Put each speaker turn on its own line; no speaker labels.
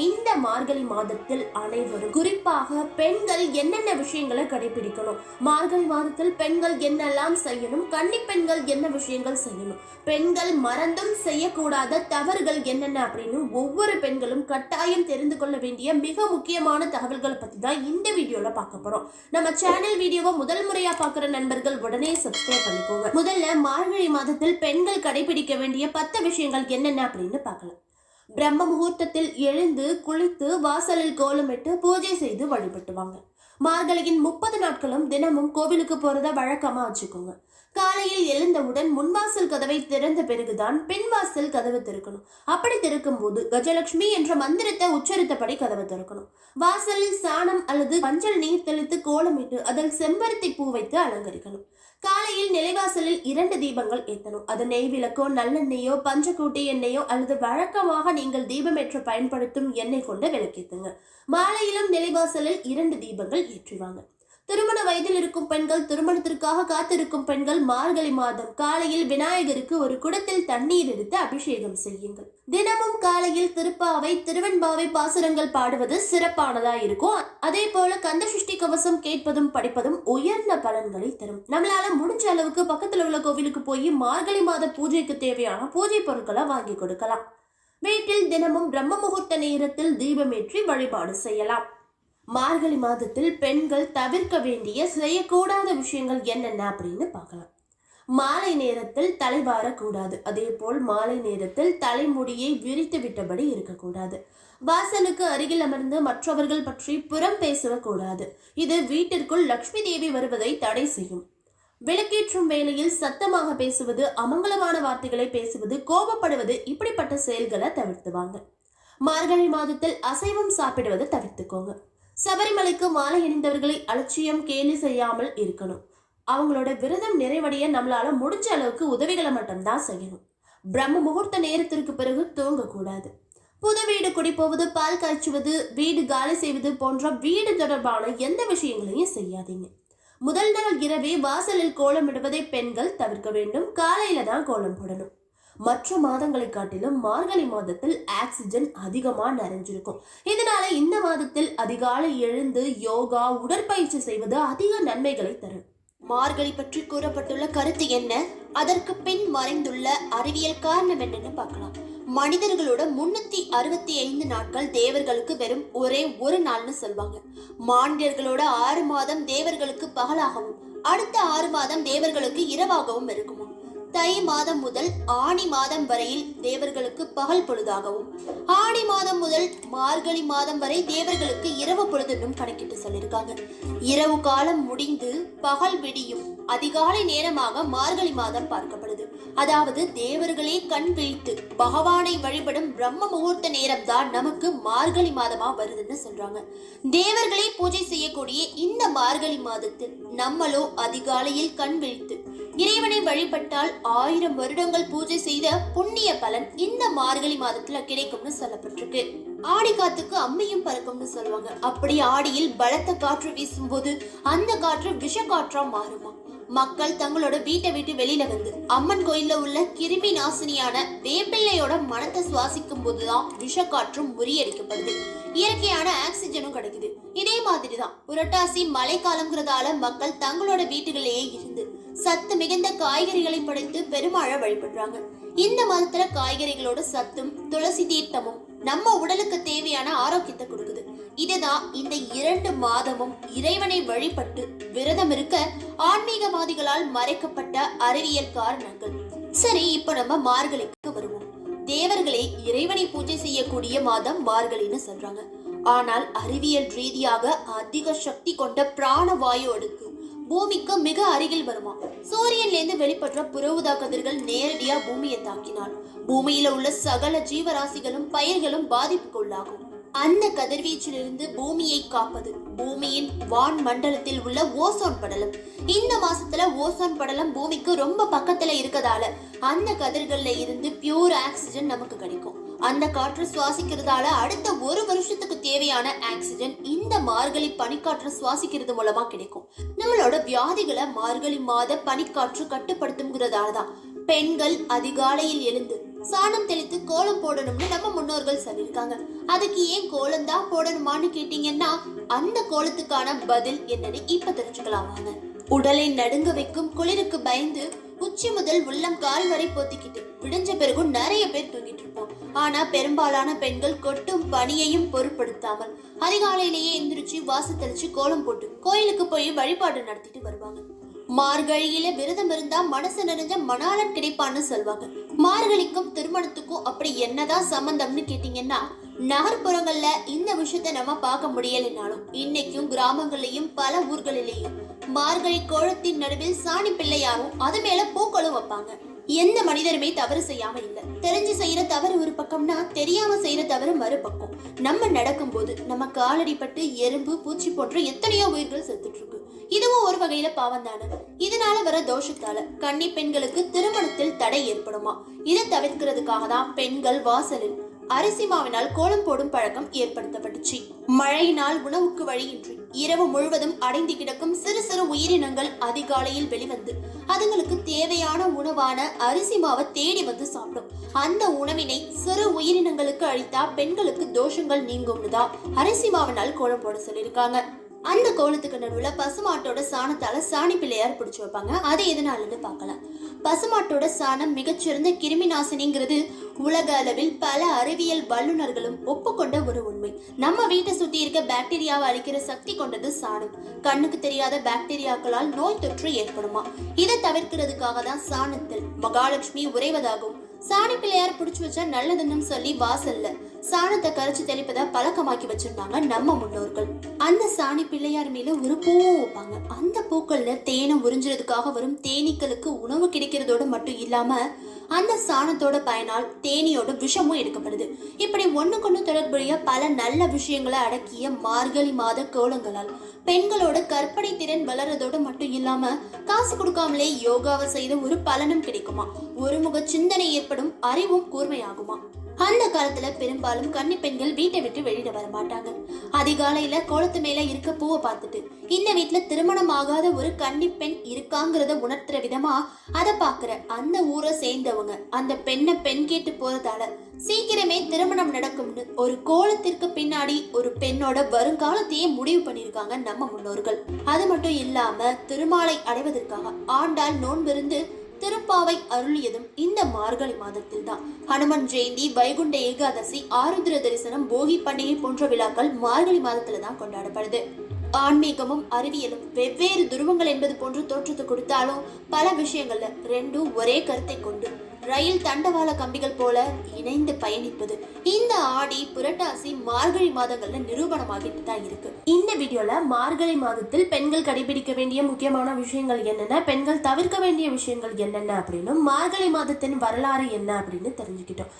இந்த மார்கழி மாதத்தில் அனைவரும், குறிப்பாக பெண்கள் என்னென்ன விஷயங்களை கடைபிடிக்கணும், மார்கழி மாதத்தில் பெண்கள் என்னெல்லாம் செய்யணும், கன்னி பெண்கள் என்ன விஷயங்கள் செய்யணும், பெண்கள் மறந்தும் செய்யக்கூடாத தவறுகள் என்னென்ன அப்படின்னு ஒவ்வொரு பெண்களும் கட்டாயம் தெரிந்து கொள்ள வேண்டிய மிக முக்கியமான தகவல்களை பத்தி தான் இந்த வீடியோல பார்க்க போறோம். நம்ம சேனல் வீடியோவை முதல் முறையா பார்க்குற நண்பர்கள் உடனே சப்ஸ்கிரைப் பண்ணிக்கோங்க. முதல்ல மார்கழி மாதத்தில் பெண்கள் கடைபிடிக்க வேண்டிய 10 விஷயங்கள் என்னென்ன அப்படின்னு பார்க்கலாம். பிரம்ம முகூர்த்தத்தில் எழுந்து குளித்து வாசலில் கோலமிட்டு பூஜை செய்து வழிபட்டுவாங்க. மார்கழியின் 30 நாட்களும் தினமும் கோவிலுக்கு போறத வழக்கமா வச்சுக்கோங்க. காலையில் எழுந்தவுடன் முன்வாசல் கதவை திறந்த பிறகுதான் பின்வாசல் கதவு திறக்கணும். அப்படி திறக்கும் போது கஜலட்சுமி என்ற மந்திரத்தை உச்சரித்தபடி கதவை திறக்கணும். வாசலில் சாணம் அல்லது மஞ்சள் நீர் தெளித்து கோலமிட்டு அதில் செம்பருத்தி பூ வைத்து அலங்கரிக்கணும். காலையில் நிலைவாசலில் 2 தீபங்கள் ஏற்றணும். அது நெய் விளக்கோ, நல்லெண்ணெயோ, பஞ்சக்கூட்டி எண்ணெயோ அல்லது வழக்கமாக நீங்கள் தீபமேற்ற பயன்படுத்தும் எண்ணெய் கொண்டு விளக்கேற்றுங்க. மாலையிலும் நிலைவாசலில் 2 தீபங்கள் ஏற்றுவாங்க. திருமண வயதில் இருக்கும் பெண்கள், திருமணத்திற்காக காத்திருக்கும் பெண்கள் மார்கழி மாதம் காலையில் விநாயகருக்கு ஒரு குடத்தில் தண்ணீர் எடுத்து அபிஷேகம் செய்யுங்கள். தினமும் காலையில் திருப்பாவை, திருவெண்பாவை பாசுரங்கள் பாடுவது சிறப்பானதா இருக்கும். அதே போல கந்தசஷ்டி கவசம் கேட்பதும் படிப்பதும் உயர்ந்த பலன்களை தரும். நம்மளால முடிஞ்ச அளவுக்கு பக்கத்துல உள்ள கோவிலுக்கு போய் மார்கழி மாத பூஜைக்கு தேவையான பூஜை பொருட்களை வாங்கி கொடுக்கலாம். வீட்டில் தினமும் பிரம்ம முகூர்த்த நேரத்தில் தீபமேற்றி வழிபாடு செய்யலாம். மார்கழி மாதத்தில் பெண்கள் தவிர்க்க வேண்டிய செய்யக்கூடாத விஷயங்கள் என்னென்ன அப்படின்னு பார்க்கலாம். மாலை நேரத்தில் தலை வாரக்கூடாது. அதே போல் மாலை நேரத்தில் தலைமுடியை விரித்து விட்டபடி இருக்கக்கூடாது. வாசலுக்கு அருகில் அமர்ந்து மற்றவர்கள் பற்றி புறம் பேசக்கூடாது. இது வீட்டிற்குள் லட்சுமி தேவி வருவதை தடை செய்யும். விளக்கேற்றும் வேளையில் சத்தமாக பேசுவது, அமங்கலமான வார்த்தைகளை பேசுவது, கோபப்படுவது, இப்படிப்பட்ட செயல்களை தவிர்த்துவாங்க. மார்கழி மாதத்தில் அசைவம் சாப்பிடுவதை தவிர்த்துக்கோங்க. சபரிமலைக்கு மாலை அணிந்தவர்களை அலட்சியம் கேலி செய்யாமல் இருக்கணும். அவங்களோட விரதம் நிறைவடைய நம்மளால முடிஞ்ச அளவுக்கு உதவிகளை மட்டும்தான் செய்யணும். பிரம்ம முகூர்த்த நேரத்திற்கு பிறகு தூங்கக்கூடாது. புது வீடு குடி போவது, பால் காய்ச்சுவது, வீடு காலி செய்வது போன்ற வீடு தொடர்பான எந்த விஷயங்களையும் செய்யாதீங்க. முதல் நாள் இரவே வாசலில் கோலமிடுவதை பெண்கள் தவிர்க்க வேண்டும். காலையில தான் கோலம் போடணும். மற்ற மாதங்களை காட்டிலும் மார்கழி மாதத்தில் ஆக்சிஜன் அதிகமா நிறைஞ்சிருக்கும். இதனால இந்த மாதத்தில் அதிகாலை எழுந்து யோகா, உடற்பயிற்சி செய்வது அதிக நன்மைகளை தரும். மார்கழி பற்றி கூறப்பட்டுள்ள கருத்து என்ன, அதற்கு பின் மறைந்துள்ள அறிவியல் காரணம் என்னன்னு பார்க்கலாம். மனிதர்களோட 365 நாட்கள் தேவர்களுக்கு வெறும் ஒரே ஒரு நாள்னு சொல்வாங்க. மானிடர்களோட 6 மாதம் தேவர்களுக்கு பகலாகவும் அடுத்த 6 மாதம் தேவர்களுக்கு இரவாகவும் இருக்குமா. தை மாதம் முதல் ஆணி மாதம் வரையில் தேவர்களுக்கு பகல் பொழுதாகவும், ஆணி மாதம் முதல் மார்கழி மாதம் வரை தேவர்களுக்கு இரவு பொழுதுன்னு கணக்கிட்டு சொல்லியிருக்காங்க. இரவு காலம் முடிந்து பகல் விடியும் அதிகாலை நேரமாக மார்கழி மாதம் பார்க்கப்படுது. அதாவது தேவர்களே கண் விழித்து பகவானை வழிபடும் பிரம்ம முகூர்த்த நேரம் தான் நமக்கு மார்கழி மாதமா வருதுன்னு சொல்றாங்க. தேவர்களே பூஜை செய்யக்கூடிய இந்த மார்கழி மாதத்தில் நம்மளோ அதிகாலையில் கண் விழித்து இறைவனை வழிபட்டால் 1000 வருடங்கள் பூஜை செய்த புண்ணிய பலன் இந்த மார்கழி மாதத்துல கிடைக்கும்னு சொல்லப்பட்டிருக்கு. ஆடி காத்துக்கு அம்மையும் பறக்கும்னு சொல்லுவாங்க. அப்படி ஆடியில் பலத்த காற்று வீசும் போது அந்த காற்று விஷ காற்றா மாறுமா. மக்கள் தங்களோட வீட்டை விட்டு வெளியில வந்து அம்மன் கோயில்ல உள்ள கிருமி நாசினியான வேப்பிள்ளையோட மனத்தை சுவாசிக்கும் போதுதான் விஷக்காற்றும் முறியடிக்கப்படுது. இயற்கையான ஆக்சிஜனும் கிடைக்குது. இதே மாதிரிதான் புரட்டாசி மழை காலங்கிறதால மக்கள் தங்களோட வீட்டுகளிலேயே இருந்து சத்து மிகுந்த காய்கறிகளை படைத்து பெருமாளை வழிபடுறாங்க. இந்த மாதத்துல காய்கறிகளோட சத்தும் துளசி தீர்த்தமும் நம்ம உடலுக்கு தேவையான ஆரோக்கியத்தை கொடுக்குது. இதுதான் இந்த 2 மாதமும் இறைவனை வழிபட்டு விரதம் இருக்க ஆன்மீகவாதிகளால் மறைக்கப்பட்ட அறிவியல் காரணங்கள். சரி, இப்ப நம்ம மார்கழிக்கு வருவோம். தேவர்களே இறைவனை பூஜை செய்யக்கூடிய மாதம் மார்கழின்னு சொல்றாங்க. ஆனால் அறிவியல் ரீதியாக அதிக சக்தி கொண்ட பிராணவாயு அடுக்கு பூமிக்கு மிக அருகில் வருமா. சூரியன்ல இருந்து வெளிப்பட்ட புறஊதா கதிர்கள் நேரடியா பூமியை தாக்கினால் பூமியில உள்ள சகல ஜீவராசிகளும் பயிர்களும் பாதிப்புக்கு உள்ளாகும். அந்த கதிர்வீச்சிலிருந்து பூமியை காப்பது பூமியின் வான் மண்டலத்தில் உள்ள ஓசோன் படலம். இந்த மாசத்துல ஓசோன் படலம் பூமிக்கு ரொம்ப பக்கத்துல இருக்கதால அந்த கதிர்கள்ல இருந்து பியூர் ஆக்சிஜன் நமக்கு கிடைக்கும். அந்த காற்று சுவாசிக்கிறதால அடுத்த 1 வருஷத்துக்கு தேவையான ஆக்சிஜன் இந்த மார்கழி பனிக்காற்று சுவாசிக்கிறது மூலமா கிடைக்கும். நம்மளோட வியாதிகளை மார்கழி மாத பனிக்காற்று கட்டுப்படுத்துங்கிறதாலதான் பெண்கள் அதிகாலையில் எழுந்து
சாணம் தெளித்து கோலம் போடணும்னு நம்ம முன்னோர்கள் சொல்லியிருக்காங்க. அதுக்கு ஏன் கோலம் தான் போடணுமான்னு கேட்டீங்கன்னா அந்த கோலத்துக்கான பதில் என்னன்னு இப்ப தெரிஞ்சுக்கலாம் வாங்க. உடலை நடுங்க வைக்கும் குளிருக்கு பயந்து உச்சி முதல் உள்ளம் கால் வரை போத்திக்கிட்டு விடிஞ்ச பிறகும் நிறைய பேர் தூங்கிட்டு இருப்போம். ஆனா பெரும்பாலான பெண்கள் கொட்டும் பனியையும் பொருட்படுத்தாமல் அதிகாலையிலேயே எந்திரிச்சு வாசல் தெளிச்சு கோலம் போட்டு கோயிலுக்கு போய் வழிபாடு நடத்திட்டு வருவாங்க. மார்கழியில விரதம் இருந்தா மனசு நிறைஞ்ச மணாளன் கிடைப்பான்னு சொல்வாங்க. மார்கழிக்கும் திருமணத்துக்கும் அப்படி என்னதான் சம்பந்தம்னு கேட்டீங்கன்னா நகர்ப்புறங்கள்ல இந்த விஷயத்த நம்ம பார்க்க முடியலைனாலும் இன்னைக்கும் கிராமங்கள்லயும் பல ஊர்களிலேயும் மார்கழி கோலத்தின் நடுவில் சாணி பிள்ளையாரும் அது மேல பூக்களும் வைப்பாங்க. எந்த மனிதருமே தவறு செய்யாம இல்ல. தெரிஞ்சு செய்யற தவறு ஒரு பக்கம்னா தெரியாம செய்யற தவறு மறுபக்கம். நம்ம நடக்கும் போது நம்ம காலடிப்பட்டு எறும்பு பூச்சி போன்ற எத்தனையோ உயிர்கள் செத்துட்டு இருக்கு. இதுவும் ஒரு வகையில பாவம் தானே. இதனால வர தோஷத்தால கன்னி பெண்களுக்கு திருமணத்தில் தடை ஏற்படுமா? இதை தவிர்க்கிறதுக்காக தான் பெண்கள் வாசலில் அரிசி மாவினால் கோலம் போடும் பழக்கம் ஏற்படுத்தப்பட்டுச்சு. மழையினால் உணவுக்கு வழியின்றி இரவு முழுவதும் அடைந்து கிடக்கும் சிறு சிறு உயிரினங்கள் அதிகாலையில் வெளிவந்து அதுங்களுக்கு தேவையான உணவான அரிசி மாவை தேடி வந்து சாப்பிடும். அந்த உணவினை சிறு உயிரினங்களுக்கு அளித்தா பெண்களுக்கு தோஷங்கள் நீங்கும்னுதான் அரிசி மாவினால் கோலம் போட சொல்லியிருக்காங்க. அந்த கோலத்துக்கு நடுவுல பசுமாட்டோட சாணத்தால சாணி பிள்ளையார் பிடிச்சு வைப்பாங்க. அது எதனாலன்னு பார்க்கலாம். பசுமாட்டோட சாணம் மிகச்சிறந்த கிருமி நாசினிங்கிறது உலக அளவில் பல அறிவியல் வல்லுநர்களும் ஒப்புக்கொண்ட ஒரு உண்மை. நம்ம வீட்டை சுத்தி இருக்க பாக்டீரியாவை அழிக்கிற சக்தி கொண்டது சாணம். கண்ணுக்கு தெரியாத பாக்டீரியாக்களால் நோய் தொற்று ஏற்படுமா? இதை தவிர்க்கிறதுக்காக தான் சாணத்தில் மகாலட்சுமி உறைவதாகவும் சாணி பிள்ளையார் பிடிச்சு வச்சா நல்லதுன்னு சொல்லி வாசல்ல சாணத்தை கரைச்சு தெளிப்பதா பழக்கமாக்கி வச்சிருந்தாங்க நம்ம முன்னோர்கள். அந்த சாணி பிள்ளையார் மேல ஒரு பூவும் வைப்பாங்க. அந்த பூக்கள்ல தேனை உறிஞ்சுறதுக்காக வரும் தேனீக்களுக்கு உணவு கிடைக்கிறதோட மட்டும் இல்லாம அந்த சாணத்தோட பயனால் தேனியோட விஷமும் எடுக்கப்படுது. இப்படி ஒண்ணுக்கொன்னு தொடர்புடைய பல நல்ல விஷயங்களை அடக்கிய மார்கழி மாத கோலங்களால் பெண்களோட கற்பனை திறன் வளர்றதோட மட்டும் இல்லாம காசு கொடுக்காமலே யோகாவை செய்த ஒரு பலனும் கிடைக்குமா? ஒருமுக சிந்தனை ஏற்படும், அறிவும் கூர்மையாகுமா? அந்த காலத்துல பெரும்பாலும் கன்னி பெண்கள் வீட்டை விட்டு வெளியிட வர மாட்டாங்க. அதிகாலையில கோலத்து மேல இருக்க பூவை பார்த்துட்டு இந்த வீட்டுல திருமணம் ஆகாத ஒரு கன்னி பெண் இருக்காங்கிறத உணர்த்துற விதமா அதை பாக்குற அந்த ஊரை சேர்ந்தவங்க அந்த பெண்ணை பெண் கேட்டு போறதால சீக்கிரமே திருமணம் நடக்கும்னு ஒரு கோலத்திற்கு பின்னாடி ஒரு பெண்ணோட வருங்காலத்தையே முடிவு பண்ணிருக்காங்க நம்ம முன்னோர்கள். அது மட்டும் இல்லாம திருமாலை அடைவதற்காக ஆண்டாள் நோன்பிருந்து திருப்பாவை அருளியதும் இந்த மார்கழி மாதத்தில் தான். ஹனுமன் ஜெயந்தி, வைகுண்ட ஏகாதசி, ஆருத்ர தரிசனம், போகி பண்டிகை போன்ற விழாக்கள் மார்கழி மாதத்துல தான் கொண்டாடப்படுது. ஆன்மீகமும் அறிவியலும் வெவ்வேறு துருவங்கள் என்பது போன்று தோற்றத்தை கொடுத்தாலும் பல விஷயங்கள்ல ரெண்டும் ஒரே கருத்தை கொண்டு ரயில் தண்டவாள கம்பிகள் போல இணைந்து பயணிப்பது இந்த ஆடி, புரட்டாசி, மார்கழி மாதங்கள்ல நிரூபணமாகிட்டு தான் இருக்கு.
இந்த வீடியோல மார்கழி மாதத்தில் பெண்கள் கடைபிடிக்க வேண்டிய முக்கியமான விஷயங்கள் என்னென்ன, பெண்கள் தவிர்க்க வேண்டிய விஷயங்கள் என்னென்ன அப்படின்னு மார்கழி மாதத்தின் வரலாறு என்ன அப்படின்னு தெரிஞ்சுக்கிட்டோம்.